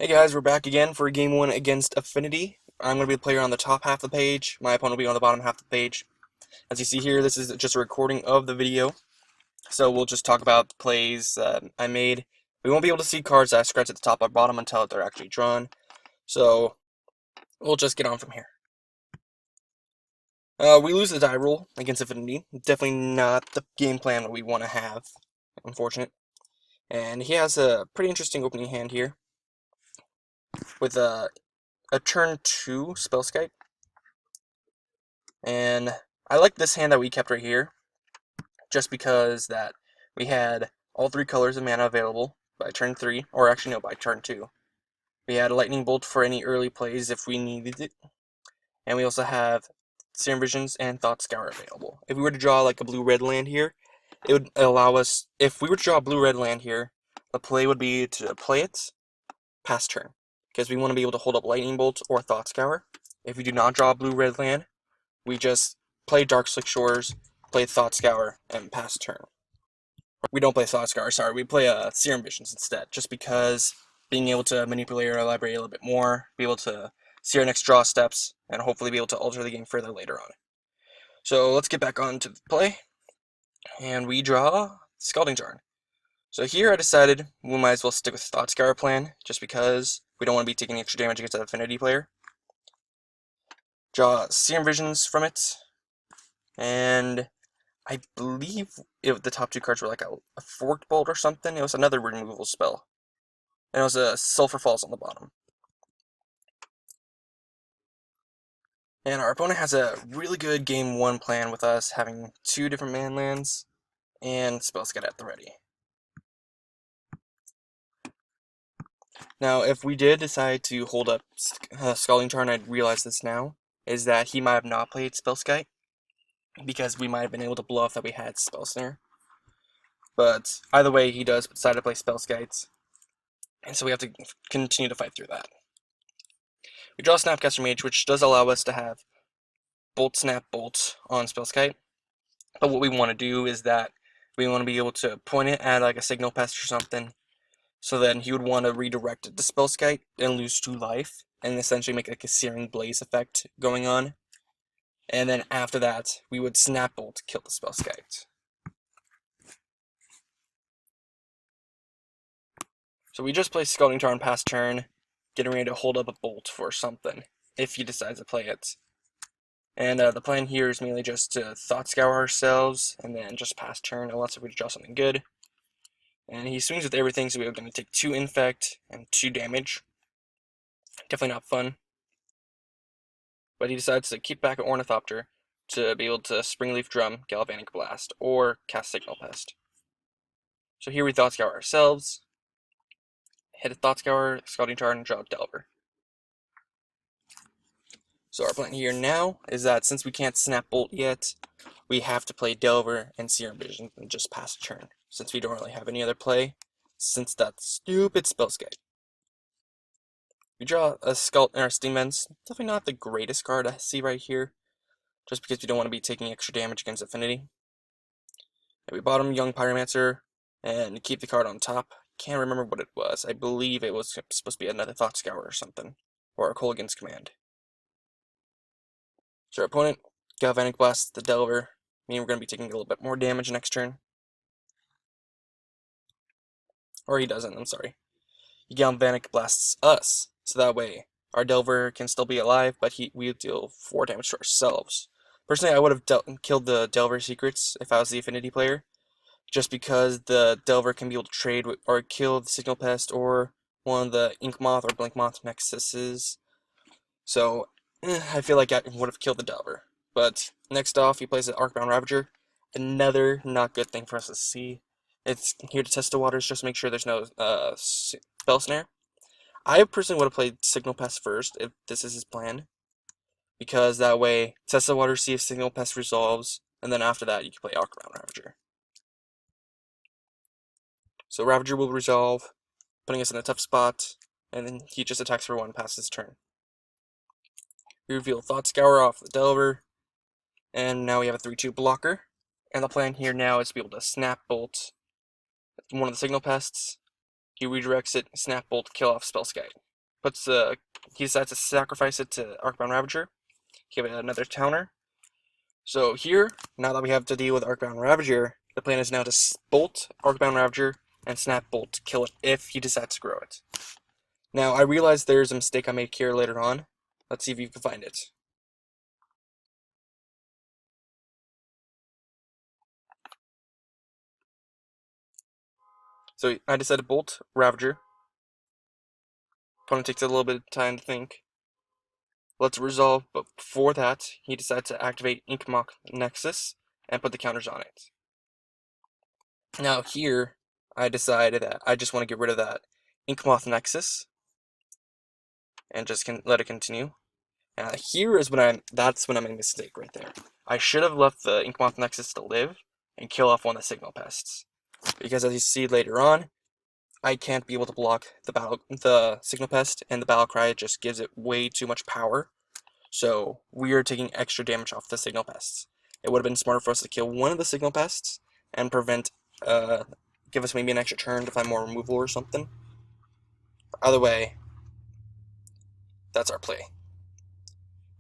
Hey guys, we're back again for game one against Affinity. I'm going to be the player on the top half of the page. My opponent will be on the bottom half of the page. As you see here, this is just a recording of the video. So we'll just talk about the plays I made. We won't be able to see cards that I scratch at the top or bottom until they're actually drawn. So we'll just get on from here. We lose the die roll against Affinity. Definitely not the game plan that we want to have. Unfortunate. And he has a pretty interesting opening hand here. With a turn 2 Spellskite. And I like this hand that we kept right here, just because that we had all three colors of mana available by turn 3, or actually no, by turn 2. We had a Lightning Bolt for any early plays if we needed it, and we also have Serum Visions and Thought Scour available. If we were to draw like a blue-red land here, it would allow us, if we were to draw a blue-red land here, the play would be to play it past turn, because we want to be able to hold up Lightning Bolt or Thought Scour. If we do not draw a blue-red land, we just play Darkslick Shores, play Thought Scour, and pass turn. We don't play Thought Scour, sorry, we play Serum Visions instead, just because being able to manipulate our library a little bit more, be able to see our next draw steps, and hopefully be able to alter the game further later on. So let's get back on to the play, and we draw Scalding Tarn. So here I decided we might as well stick with Thought Scour plan, just because we don't want to be taking extra damage against an Affinity player. Draw Serum Visions from it, and I believe the top two cards were like a Forked Bolt or something. It was another removal spell. And it was a Sulfur Falls on the bottom. And our opponent has a really good game 1 plan with us, having 2 different man lands and Spellskite at the ready. Now, if we did decide to hold up Scalding Tarn, I realize this now, is that he might have not played Spellskite, because we might have been able to bluff that we had Spell Snare. But either way, he does decide to play Spellskites, and so we have to continue to fight through that. We draw Snapcaster Mage, which does allow us to have Bolt Snap Bolt on Spellskite. But what we want to do is that we want to be able to point it at like a Signal Pest or something. So then he would want to redirect it to Spellskite and lose 2 life, and essentially make like a Searing Blaze effect going on. And then after that, we would Snap Bolt to kill the Spellskite. So we just play Scalding Tarn past turn, getting ready to hold up a bolt for something, if he decides to play it. And the plan here is mainly just to Thought Scour ourselves, and then just pass turn, unless if we draw something good. And he swings with everything, so we're going to take 2 Infect and 2 damage. Definitely not fun. But he decides to keep back an Ornithopter to be able to Springleaf Drum, Galvanic Blast, or cast Signal Pest. So here we Thought Scour ourselves, hit a Thought Scour, Scalding Tarn, and draw a Delver. So our plan here now is that since we can't Snap Bolt yet, we have to play Delver and Serum Vision and just pass a turn, since we don't really have any other play, since that stupid Spellskite. We draw a Skull in our Steam Vents. Definitely not the greatest card I see right here, just because we don't want to be taking extra damage against Affinity. And we bottom Young Pyromancer and keep the card on top. Can't remember what it was. I believe it was supposed to be another Thought Scour or something, or a Kolaghan's Command. So our opponent Galvanic Blast the Delver, meaning we're going to be taking a little bit more damage next turn. Or he doesn't, I'm sorry. He Galvanic Blasts us, so that way our Delver can still be alive, but we deal 4 damage to ourselves. Personally, I would have killed the Delver Secrets if I was the Affinity player, just because the Delver can be able to trade with, or kill the Signal Pest or one of the Ink Moth or Blink Moth Nexuses. So, I feel like I would have killed the Delver. But next off, he plays an Arcbound Ravager. Another not good thing for us to see. It's here to test the waters, just to make sure there's no Spell Snare. I personally would have played Signal Pest first, if this is his plan. Because that way, test the waters, see if Signal Pest resolves, and then after that, you can play Arcbound Ravager. So Ravager will resolve, putting us in a tough spot, and then he just attacks for 1 past his turn. We reveal Thought Scour off the Delver, and now we have a 3-2 blocker. And the plan here now is to be able to Snap Bolt one of the Signal Pests. He redirects it, Snap Bolt, kill off Spellskite. he decides to sacrifice it to Arcbound Ravager, give it another counter. So here, now that we have to deal with Arcbound Ravager, the plan is now to bolt Arcbound Ravager and snap bolt to kill it if he decides to grow it. Now I realize there's a mistake I made here later on. Let's see if you can find it. So I decided to bolt Ravager. Opponent takes a little bit of time to think. Let's resolve, but before that, he decides to activate Inkmoth Nexus and put the counters on it. Now here, I decided that I just want to get rid of that Inkmoth Nexus and just let it continue. Here is when that's when I made a mistake right there. I should have left the Inkmoth Nexus to live and kill off one of the Signal Pests, because as you see later on, I can't be able to block the Signal Pest, and the Battle Cry just gives it way too much power. So we are taking extra damage off the Signal Pests. It would have been smarter for us to kill one of the Signal Pests and give us maybe an extra turn to find more removal or something. Either way, that's our play.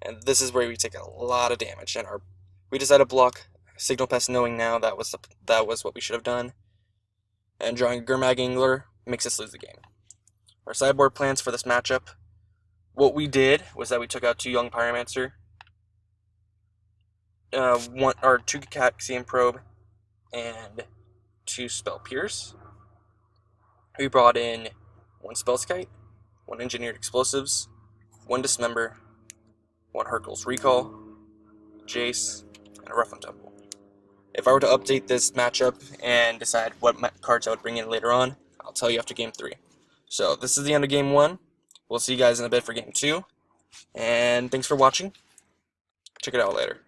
And this is where we take a lot of damage, and we decided to block Signal Pest, knowing now that was what we should have done. And drawing a Gurmag Angler makes us lose the game. Our sideboard plans for this matchup, what we did was that we took out 2 Young Pyromancer, 2 Caxian Probe, and 2 Spell Pierce. We brought in 1 Spellskite, 1 Engineered Explosives, 1 Dismember, 1 Hercule's Recall, Jace, and a Roughen Temple. If I were to update this matchup and decide what cards I would bring in later on, I'll tell you after Game 3. So this is the end of Game 1. We'll see you guys in a bit for Game 2. And thanks for watching. Check it out later.